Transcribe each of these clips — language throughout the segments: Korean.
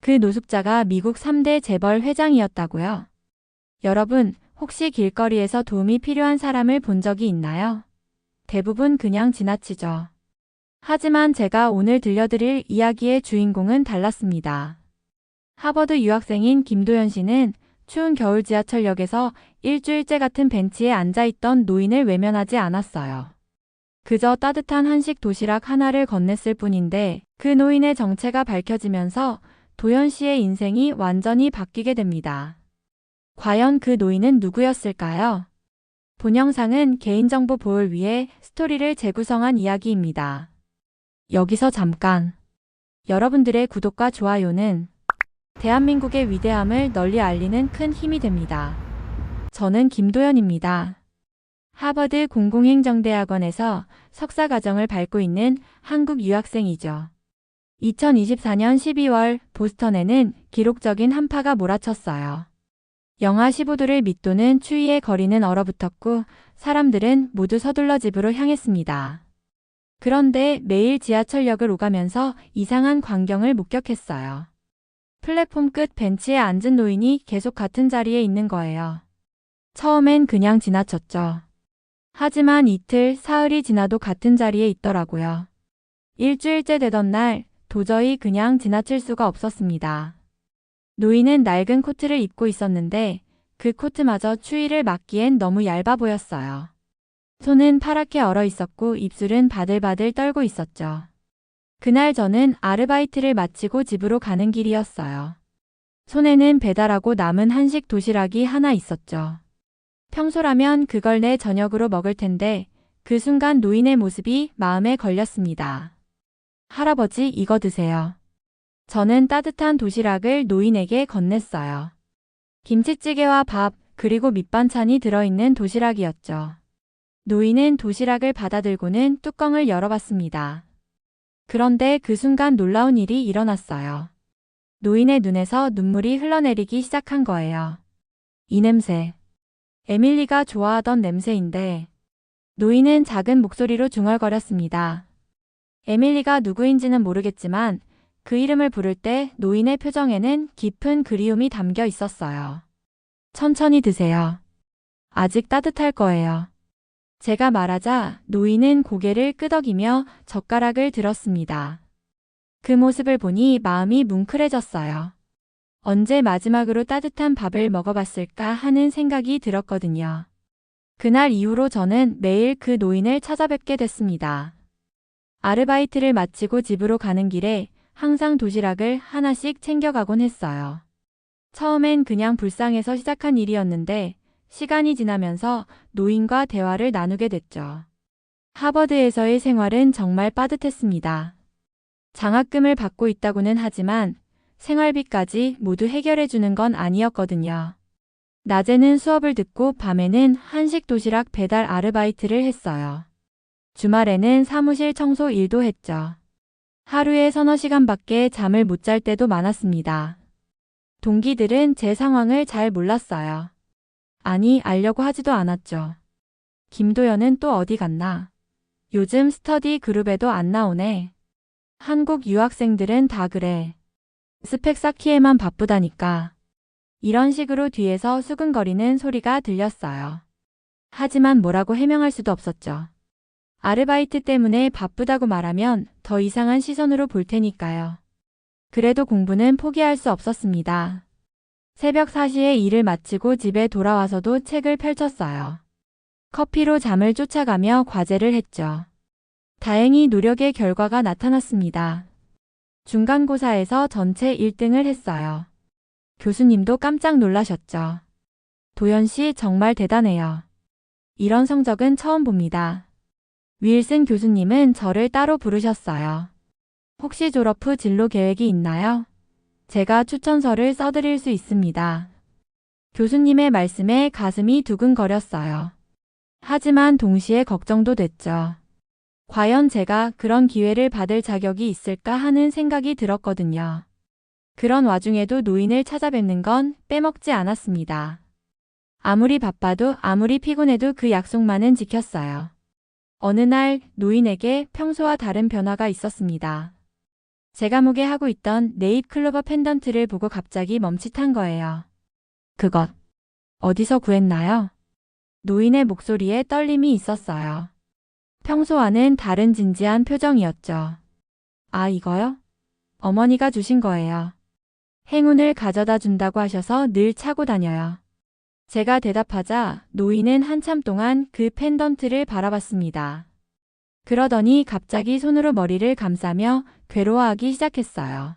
그 노숙자가 미국 3대 재벌 회장이었다고요. 여러분, 혹시 길거리에서 도움이 필요한 사람을 본 적이 있나요? 대부분 그냥 지나치죠. 하지만 제가 오늘 들려드릴 이야기의 주인공은 달랐습니다. 하버드 유학생인 김도연 씨는 추운 겨울 지하철역에서 일주일째 같은 벤치에 앉아있던 노인을 외면하지 않았어요. 그저 따뜻한 한식 도시락 하나를 건넸을 뿐인데 그 노인의 정체가 밝혀지면서 도연 씨의 인생이 완전히 바뀌게 됩니다. 과연 그 노인은 누구였을까요? 본 영상은 개인정보 보호를 위해 스토리를 재구성한 이야기입니다. 여기서 잠깐. 여러분들의 구독과 좋아요는 대한민국의 위대함을 널리 알리는 큰 힘이 됩니다. 저는 김도연입니다. 하버드 공공행정대학원에서 석사과정을 밟고 있는 한국 유학생이죠. 2024년 12월 보스턴에는 기록적인 한파가 몰아쳤어요. 영하 15도를 밑도는 추위에 거리는 얼어붙었고 사람들은 모두 서둘러 집으로 향했습니다. 그런데 매일 지하철역을 오가면서 이상한 광경을 목격했어요. 플랫폼 끝 벤치에 앉은 노인이 계속 같은 자리에 있는 거예요. 처음엔 그냥 지나쳤죠. 하지만 이틀, 사흘이 지나도 같은 자리에 있더라고요. 일주일째 되던 날 도저히 그냥 지나칠 수가 없었습니다. 노인은 낡은 코트를 입고 있었는데 그 코트마저 추위를 막기엔 너무 얇아 보였어요. 손은 파랗게 얼어 있었고 입술은 바들바들 떨고 있었죠. 그날 저는 아르바이트를 마치고 집으로 가는 길이었어요. 손에는 배달하고 남은 한식 도시락이 하나 있었죠. 평소라면 그걸 내 저녁으로 먹을 텐데 그 순간 노인의 모습이 마음에 걸렸습니다. 할아버지, 이거 드세요. 저는 따뜻한 도시락을 노인에게 건넸어요. 김치찌개와 밥, 그리고 밑반찬이 들어있는 도시락이었죠. 노인은 도시락을 받아들고는 뚜껑을 열어봤습니다. 그런데 그 순간 놀라운 일이 일어났어요. 노인의 눈에서 눈물이 흘러내리기 시작한 거예요. 이 냄새. 에밀리가 좋아하던 냄새인데. 노인은 작은 목소리로 중얼거렸습니다. 에밀리가 누구인지는 모르겠지만 그 이름을 부를 때 노인의 표정에는 깊은 그리움이 담겨 있었어요. 천천히 드세요. 아직 따뜻할 거예요. 제가 말하자 노인은 고개를 끄덕이며 젓가락을 들었습니다. 그 모습을 보니 마음이 뭉클해졌어요. 언제 마지막으로 따뜻한 밥을 먹어봤을까 하는 생각이 들었거든요. 그날 이후로 저는 매일 그 노인을 찾아뵙게 됐습니다. 아르바이트를 마치고 집으로 가는 길에 항상 도시락을 하나씩 챙겨가곤 했어요. 처음엔 그냥 불쌍해서 시작한 일이었는데 시간이 지나면서 노인과 대화를 나누게 됐죠. 하버드에서의 생활은 정말 빠듯했습니다. 장학금을 받고 있다고는 하지만 생활비까지 모두 해결해주는 건 아니었거든요. 낮에는 수업을 듣고 밤에는 한식 도시락 배달 아르바이트를 했어요. 주말에는 사무실 청소 일도 했죠. 하루에 서너 시간밖에 잠을 못 잘 때도 많았습니다. 동기들은 제 상황을 잘 몰랐어요. 아니, 알려고 하지도 않았죠. 김도연은 또 어디 갔나? 요즘 스터디 그룹에도 안 나오네. 한국 유학생들은 다 그래. 스펙 쌓기에만 바쁘다니까. 이런 식으로 뒤에서 수근거리는 소리가 들렸어요. 하지만 뭐라고 해명할 수도 없었죠. 아르바이트 때문에 바쁘다고 말하면 더 이상한 시선으로 볼 테니까요. 그래도 공부는 포기할 수 없었습니다. 새벽 4시에 일을 마치고 집에 돌아와서도 책을 펼쳤어요. 커피로 잠을 쫓아가며 과제를 했죠. 다행히 노력의 결과가 나타났습니다. 중간고사에서 전체 1등을 했어요. 교수님도 깜짝 놀라셨죠. 도연 씨 정말 대단해요. 이런 성적은 처음 봅니다. 윌슨 교수님은 저를 따로 부르셨어요. 혹시 졸업 후 진로 계획이 있나요? 제가 추천서를 써드릴 수 있습니다. 교수님의 말씀에 가슴이 두근거렸어요. 하지만 동시에 걱정도 됐죠. 과연 제가 그런 기회를 받을 자격이 있을까 하는 생각이 들었거든요. 그런 와중에도 노인을 찾아뵙는 건 빼먹지 않았습니다. 아무리 바빠도 아무리 피곤해도 그 약속만은 지켰어요. 어느 날 노인에게 평소와 다른 변화가 있었습니다. 제가 목에 하고 있던 네잎클로버 펜던트를 보고 갑자기 멈칫한 거예요. 그것 어디서 구했나요? 노인의 목소리에 떨림이 있었어요. 평소와는 다른 진지한 표정이었죠. 아, 이거요? 어머니가 주신 거예요. 행운을 가져다 준다고 하셔서 늘 차고 다녀요. 제가 대답하자 노인은 한참 동안 그 펜던트를 바라봤습니다. 그러더니 갑자기 손으로 머리를 감싸며 괴로워하기 시작했어요.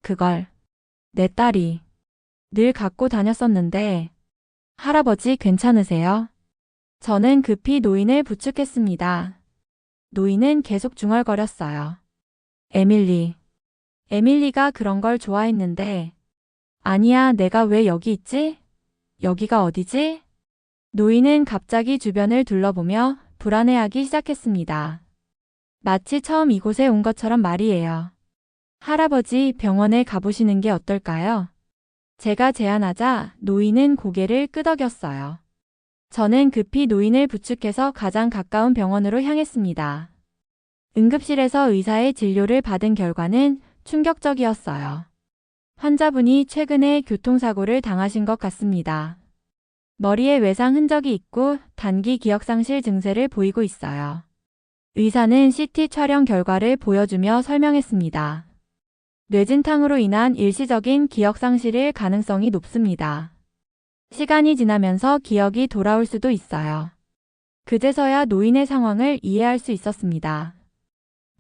그걸 내 딸이 늘 갖고 다녔었는데 할아버지 괜찮으세요? 저는 급히 노인을 부축했습니다. 노인은 계속 중얼거렸어요. 에밀리가 그런 걸 좋아했는데 아니야, 내가 왜 여기 있지? 여기가 어디지? 노인은 갑자기 주변을 둘러보며 불안해하기 시작했습니다. 마치 처음 이곳에 온 것처럼 말이에요. 할아버지, 병원에 가보시는 게 어떨까요? 제가 제안하자 노인은 고개를 끄덕였어요. 저는 급히 노인을 부축해서 가장 가까운 병원으로 향했습니다. 응급실에서 의사의 진료를 받은 결과는 충격적이었어요. 환자분이 최근에 교통사고를 당하신 것 같습니다. 머리에 외상 흔적이 있고 단기 기억상실 증세를 보이고 있어요. 의사는 CT 촬영 결과를 보여주며 설명했습니다. 뇌진탕으로 인한 일시적인 기억상실일 가능성이 높습니다. 시간이 지나면서 기억이 돌아올 수도 있어요. 그제서야 노인의 상황을 이해할 수 있었습니다.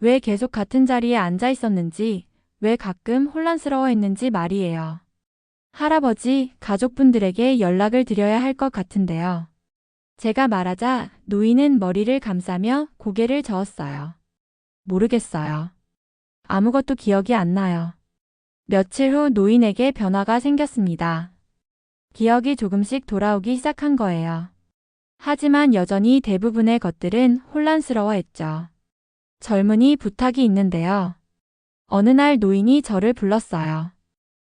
왜 계속 같은 자리에 앉아 있었는지, 왜 가끔 혼란스러워했는지 말이에요. 할아버지, 가족분들에게 연락을 드려야 할 것 같은데요. 제가 말하자 노인은 머리를 감싸며 고개를 저었어요. 모르겠어요. 아무것도 기억이 안 나요. 며칠 후 노인에게 변화가 생겼습니다. 기억이 조금씩 돌아오기 시작한 거예요. 하지만 여전히 대부분의 것들은 혼란스러워했죠. 젊은이, 부탁이 있는데요. 어느 날 노인이 저를 불렀어요.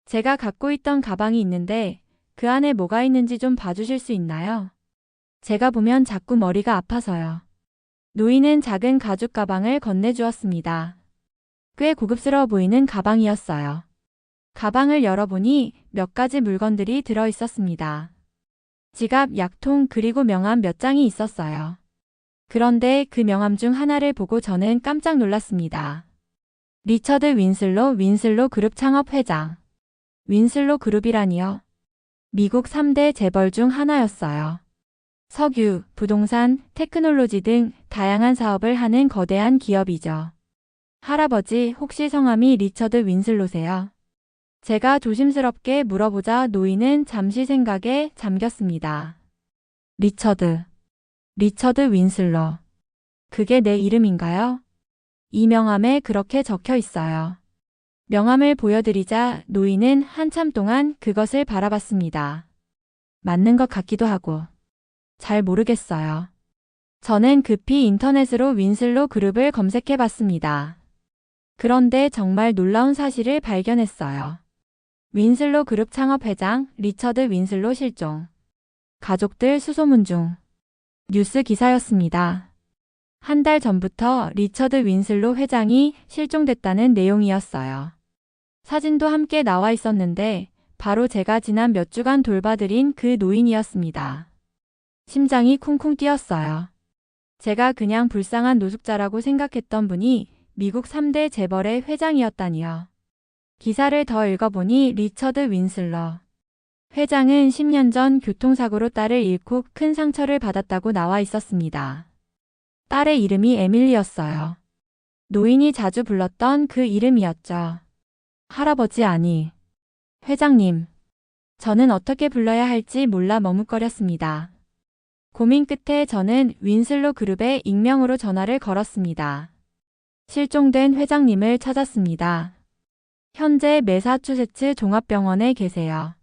제가 갖고 있던 가방이 있는데 그 안에 뭐가 있는지 좀 봐주실 수 있나요? 제가 보면 자꾸 머리가 아파서요. 노인은 작은 가죽 가방을 건네주었습니다. 꽤 고급스러워 보이는 가방이었어요. 가방을 열어보니 몇 가지 물건들이 들어 있었습니다. 지갑, 약통, 그리고 명함 몇 장이 있었어요. 그런데 그 명함 중 하나를 보고 저는 깜짝 놀랐습니다. 리처드 윈슬로 그룹 창업 회장. 윈슬로 그룹이라니요. 미국 3대 재벌 중 하나였어요. 석유, 부동산, 테크놀로지 등 다양한 사업을 하는 거대한 기업이죠. 할아버지, 혹시 성함이 리처드 윈슬로세요? 제가 조심스럽게 물어보자 노인은 잠시 생각에 잠겼습니다. 리처드 윈슬로. 그게 내 이름인가요? 이 명함에 그렇게 적혀 있어요. 명함을 보여드리자 노인은 한참 동안 그것을 바라봤습니다. 맞는 것 같기도 하고. 잘 모르겠어요. 저는 급히 인터넷으로 윈슬로 그룹을 검색해 봤습니다. 그런데 정말 놀라운 사실을 발견했어요. 윈슬로 그룹 창업 회장 리처드 윈슬로 실종. 가족들 수소문 중. 뉴스 기사였습니다. 한 달 전부터 리처드 윈슬로 회장이 실종됐다는 내용이었어요. 사진도 함께 나와 있었는데 바로 제가 지난 몇 주간 돌봐드린 그 노인이었습니다. 심장이 쿵쿵 뛰었어요. 제가 그냥 불쌍한 노숙자라고 생각했던 분이 미국 3대 재벌의 회장이었다니요. 기사를 더 읽어보니 리처드 윈슬러 회장은 10년 전 교통사고로 딸을 잃고 큰 상처를 받았다고 나와 있었습니다. 딸의 이름이 에밀리였어요. 노인이 자주 불렀던 그 이름이었죠. 할아버지, 아니, 회장님. 저는 어떻게 불러야 할지 몰라 머뭇거렸습니다. 고민 끝에 저는 윈슬로 그룹의 익명으로 전화를 걸었습니다. 실종된 회장님을 찾았습니다. 현재 매사추세츠 종합병원에 계세요.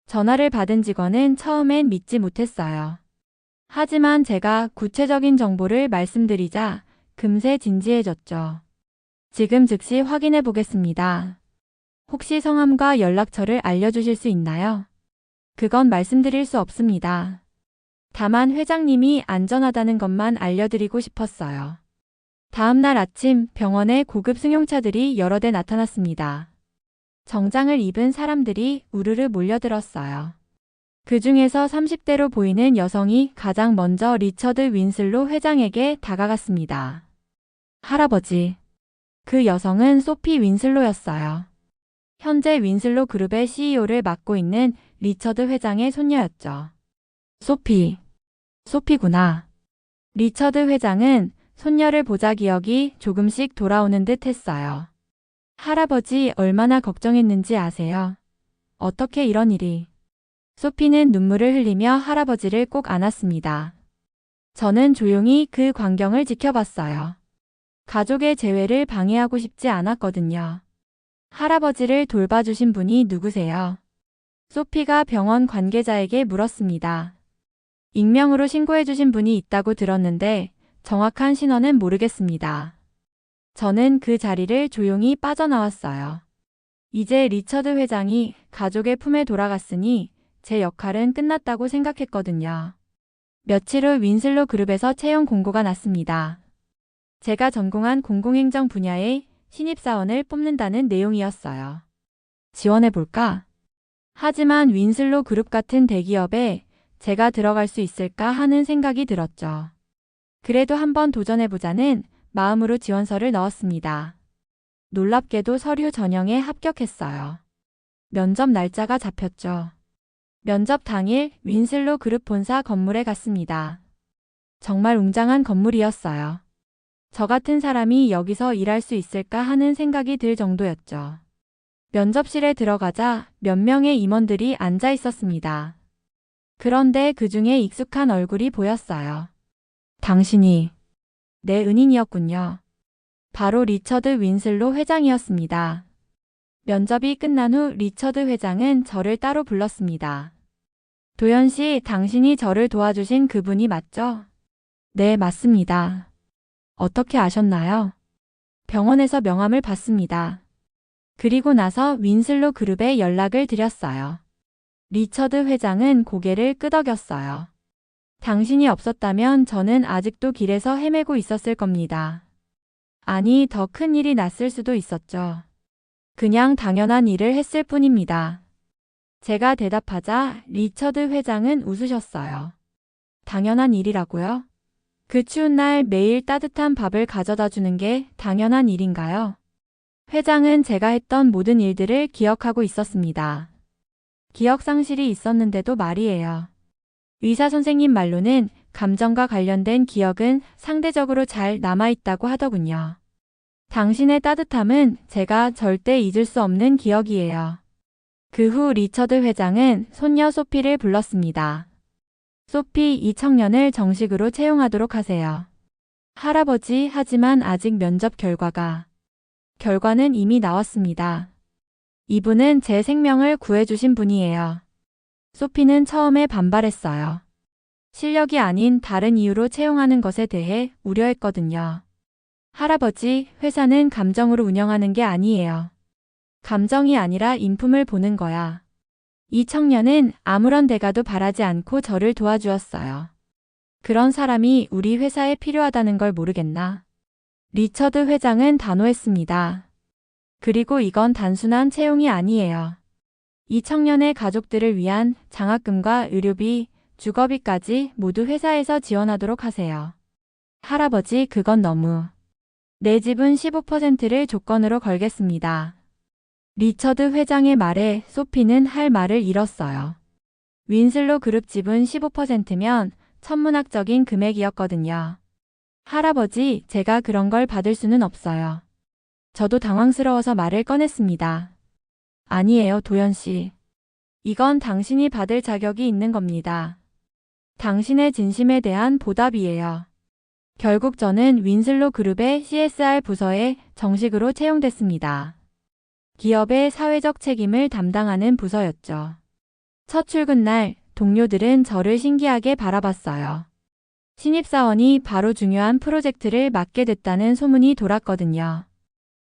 전화를 받은 직원은 처음엔 믿지 못했어요. 하지만 제가 구체적인 정보를 말씀드리자 금세 진지해졌죠. 지금 즉시 확인해 보겠습니다. 혹시 성함과 연락처를 알려주실 수 있나요? 그건 말씀드릴 수 없습니다. 다만 회장님이 안전하다는 것만 알려드리고 싶었어요. 다음 날 아침 병원에 고급 승용차들이 여러 대 나타났습니다. 정장을 입은 사람들이 우르르 몰려들었어요. 그 중에서 30대로 보이는 여성이 가장 먼저 리처드 윈슬로 회장에게 다가갔습니다. 할아버지. 그 여성은 소피 윈슬로였어요. 현재 윈슬로 그룹의 CEO를 맡고 있는 리처드 회장의 손녀였죠. 소피구나. 리처드 회장은 손녀를 보자 기억이 조금씩 돌아오는 듯 했어요. 할아버지 얼마나 걱정했는지 아세요? 어떻게 이런 일이? 소피는 눈물을 흘리며 할아버지를 꼭 안았습니다. 저는 조용히 그 광경을 지켜봤어요. 가족의 재회를 방해하고 싶지 않았거든요. 할아버지를 돌봐주신 분이 누구세요? 소피가 병원 관계자에게 물었습니다. 익명으로 신고해주신 분이 있다고 들었는데 정확한 신원은 모르겠습니다. 저는 그 자리를 조용히 빠져나왔어요. 이제 리처드 회장이 가족의 품에 돌아갔으니 제 역할은 끝났다고 생각했거든요. 며칠 후 윈슬로 그룹에서 채용 공고가 났습니다. 제가 전공한 공공행정 분야의 신입사원을 뽑는다는 내용이었어요. 지원해볼까? 하지만 윈슬로 그룹 같은 대기업에 제가 들어갈 수 있을까 하는 생각이 들었죠. 그래도 한번 도전해보자는 마음으로 지원서를 넣었습니다. 놀랍게도 서류 전형에 합격했어요. 면접 날짜가 잡혔죠. 면접 당일 윈슬로 그룹 본사 건물에 갔습니다. 정말 웅장한 건물이었어요. 저 같은 사람이 여기서 일할 수 있을까 하는 생각이 들 정도였죠. 면접실에 들어가자 몇 명의 임원들이 앉아 있었습니다. 그런데 그 중에 익숙한 얼굴이 보였어요. 당신이 내 은인이었군요. 바로 리처드 윈슬로 회장이었습니다. 면접이 끝난 후 리처드 회장은 저를 따로 불렀습니다. 도연 씨, 당신이 저를 도와주신 그분이 맞죠? 네, 맞습니다. 어떻게 아셨나요? 병원에서 명함을 받습니다. 그리고 나서 윈슬로 그룹에 연락을 드렸어요. 리처드 회장은 고개를 끄덕였어요. 당신이 없었다면 저는 아직도 길에서 헤매고 있었을 겁니다. 아니, 더 큰 일이 났을 수도 있었죠. 그냥 당연한 일을 했을 뿐입니다. 제가 대답하자 리처드 회장은 웃으셨어요. 당연한 일이라고요? 그 추운 날 매일 따뜻한 밥을 가져다 주는 게 당연한 일인가요? 회장은 제가 했던 모든 일들을 기억하고 있었습니다. 기억 상실이 있었는데도 말이에요. 의사 선생님 말로는 감정과 관련된 기억은 상대적으로 잘 남아있다고 하더군요. 당신의 따뜻함은 제가 절대 잊을 수 없는 기억이에요. 그 후 리처드 회장은 손녀 소피를 불렀습니다. 소피, 이 청년을 정식으로 채용하도록 하세요. 할아버지, 하지만 아직 면접 결과는 이미 나왔습니다. 이분은 제 생명을 구해주신 분이에요. 소피는 처음에 반발했어요. 실력이 아닌 다른 이유로 채용하는 것에 대해 우려했거든요. 할아버지, 회사는 감정으로 운영하는 게 아니에요. 감정이 아니라 인품을 보는 거야. 이 청년은 아무런 대가도 바라지 않고 저를 도와주었어요. 그런 사람이 우리 회사에 필요하다는 걸 모르겠나? 리처드 회장은 단호했습니다. 그리고 이건 단순한 채용이 아니에요. 이 청년의 가족들을 위한 장학금과 의료비, 주거비까지 모두 회사에서 지원하도록 하세요. 할아버지, 그건 너무. 내 집은 15%를 조건으로 걸겠습니다. 리처드 회장의 말에 소피는 할 말을 잃었어요. 윈슬로 그룹 지분 15%면 천문학적인 금액이었거든요. 할아버지, 제가 그런 걸 받을 수는 없어요. 저도 당황스러워서 말을 꺼냈습니다. 아니에요, 도연 씨. 이건 당신이 받을 자격이 있는 겁니다. 당신의 진심에 대한 보답이에요. 결국 저는 윈슬로 그룹의 CSR 부서에 정식으로 채용됐습니다. 기업의 사회적 책임을 담당하는 부서였죠. 첫 출근 날 동료들은 저를 신기하게 바라봤어요. 신입사원이 바로 중요한 프로젝트를 맡게 됐다는 소문이 돌았거든요.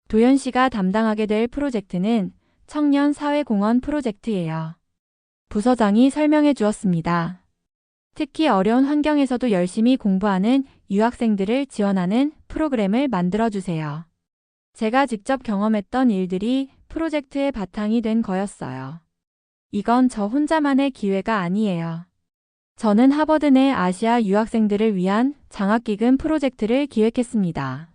도연 씨가 담당하게 될 프로젝트는 청년 사회공헌 프로젝트예요. 부서장이 설명해 주었습니다. 특히 어려운 환경에서도 열심히 공부하는 유학생들을 지원하는 프로그램을 만들어주세요. 제가 직접 경험했던 일들이 프로젝트의 바탕이 된 거였어요. 이건 저 혼자만의 기회가 아니에요. 저는 하버드 내 아시아 유학생들을 위한 장학기금 프로젝트를 기획했습니다.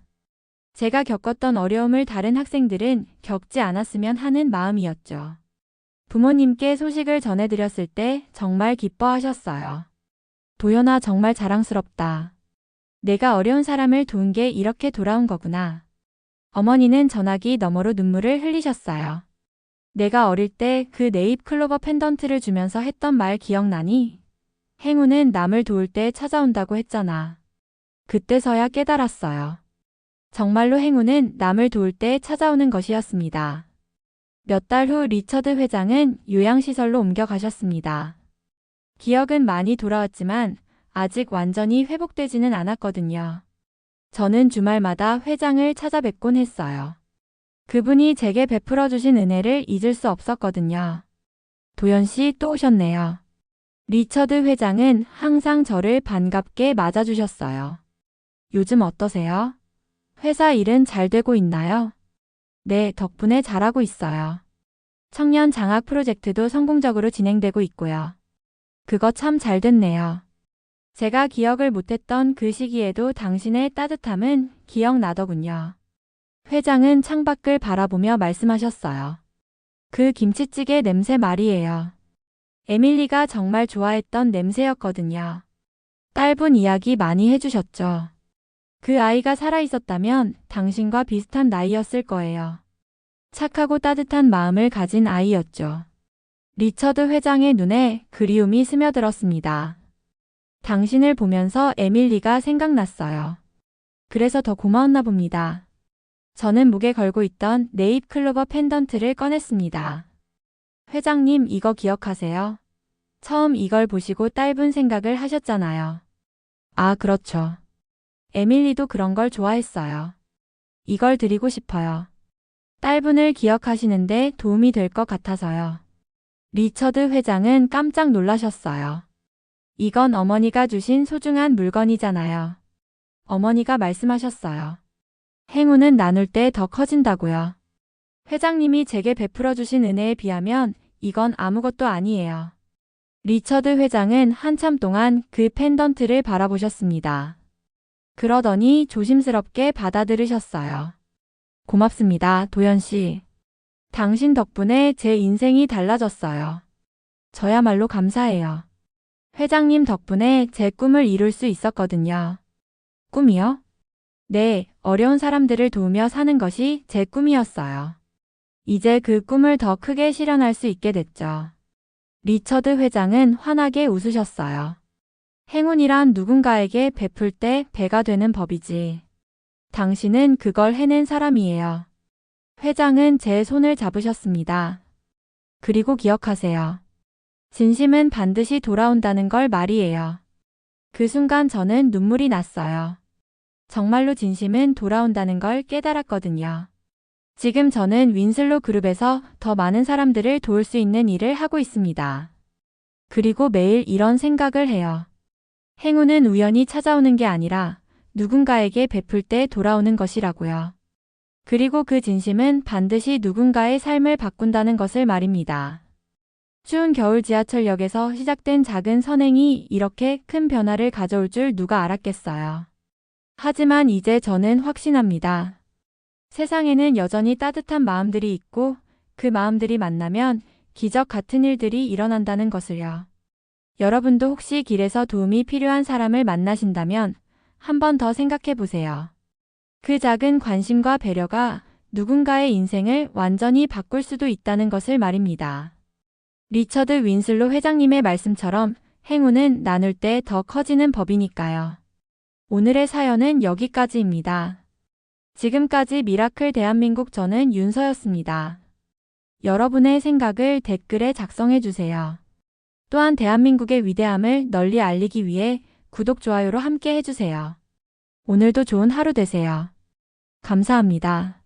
제가 겪었던 어려움을 다른 학생들은 겪지 않았으면 하는 마음이었죠. 부모님께 소식을 전해드렸을 때 정말 기뻐하셨어요. 도연아, 정말 자랑스럽다. 내가 어려운 사람을 도운 게 이렇게 돌아온 거구나. 어머니는 전화기 너머로 눈물을 흘리셨어요. 내가 어릴 때 그 네잎 클로버 펜던트를 주면서 했던 말 기억나니? 행운은 남을 도울 때 찾아온다고 했잖아. 그때서야 깨달았어요. 정말로 행운은 남을 도울 때 찾아오는 것이었습니다. 몇 달 후 리처드 회장은 요양시설로 옮겨가셨습니다. 기억은 많이 돌아왔지만 아직 완전히 회복되지는 않았거든요. 저는 주말마다 회장을 찾아뵙곤 했어요. 그분이 제게 베풀어 주신 은혜를 잊을 수 없었거든요. 도연 씨 또 오셨네요. 리처드 회장은 항상 저를 반갑게 맞아주셨어요. 요즘 어떠세요? 회사 일은 잘 되고 있나요? 네, 덕분에 잘하고 있어요. 청년 장학 프로젝트도 성공적으로 진행되고 있고요. 그거 참 잘 됐네요. 제가 기억을 못했던 그 시기에도 당신의 따뜻함은 기억나더군요. 회장은 창밖을 바라보며 말씀하셨어요. 그 김치찌개 냄새 말이에요. 에밀리가 정말 좋아했던 냄새였거든요. 짧은 이야기 많이 해주셨죠. 그 아이가 살아있었다면 당신과 비슷한 나이였을 거예요. 착하고 따뜻한 마음을 가진 아이였죠. 리처드 회장의 눈에 그리움이 스며들었습니다. 당신을 보면서 에밀리가 생각났어요. 그래서 더 고마웠나 봅니다. 저는 목에 걸고 있던 네잎 클로버 펜던트를 꺼냈습니다. 회장님, 이거 기억하세요? 처음 이걸 보시고 짧은 생각을 하셨잖아요. 아, 그렇죠. 에밀리도 그런 걸 좋아했어요. 이걸 드리고 싶어요. 딸분을 기억하시는데 도움이 될 것 같아서요. 리처드 회장은 깜짝 놀라셨어요. 이건 어머니가 주신 소중한 물건이잖아요. 어머니가 말씀하셨어요. 행운은 나눌 때 더 커진다고요. 회장님이 제게 베풀어 주신 은혜에 비하면 이건 아무것도 아니에요. 리처드 회장은 한참 동안 그 펜던트를 바라보셨습니다. 그러더니 조심스럽게 받아들으셨어요. 고맙습니다, 도연 씨. 당신 덕분에 제 인생이 달라졌어요. 저야말로 감사해요. 회장님 덕분에 제 꿈을 이룰 수 있었거든요. 꿈이요? 네, 어려운 사람들을 도우며 사는 것이 제 꿈이었어요. 이제 그 꿈을 더 크게 실현할 수 있게 됐죠. 리처드 회장은 환하게 웃으셨어요. 행운이란 누군가에게 베풀 때 배가 되는 법이지. 당신은 그걸 해낸 사람이에요. 회장은 제 손을 잡으셨습니다. 그리고 기억하세요. 진심은 반드시 돌아온다는 걸 말이에요. 그 순간 저는 눈물이 났어요. 정말로 진심은 돌아온다는 걸 깨달았거든요. 지금 저는 윈슬로 그룹에서 더 많은 사람들을 도울 수 있는 일을 하고 있습니다. 그리고 매일 이런 생각을 해요. 행운은 우연히 찾아오는 게 아니라 누군가에게 베풀 때 돌아오는 것이라고요. 그리고 그 진심은 반드시 누군가의 삶을 바꾼다는 것을 말입니다. 추운 겨울 지하철역에서 시작된 작은 선행이 이렇게 큰 변화를 가져올 줄 누가 알았겠어요. 하지만 이제 저는 확신합니다. 세상에는 여전히 따뜻한 마음들이 있고 그 마음들이 만나면 기적 같은 일들이 일어난다는 것을요. 여러분도 혹시 길에서 도움이 필요한 사람을 만나신다면 한 번 더 생각해 보세요. 그 작은 관심과 배려가 누군가의 인생을 완전히 바꿀 수도 있다는 것을 말입니다. 리처드 윈슬로 회장님의 말씀처럼 행운은 나눌 때 더 커지는 법이니까요. 오늘의 사연은 여기까지입니다. 지금까지 미라클 대한민국 저는 윤서였습니다. 여러분의 생각을 댓글에 작성해 주세요. 또한 대한민국의 위대함을 널리 알리기 위해 구독, 좋아요로 함께 해주세요. 오늘도 좋은 하루 되세요. 감사합니다.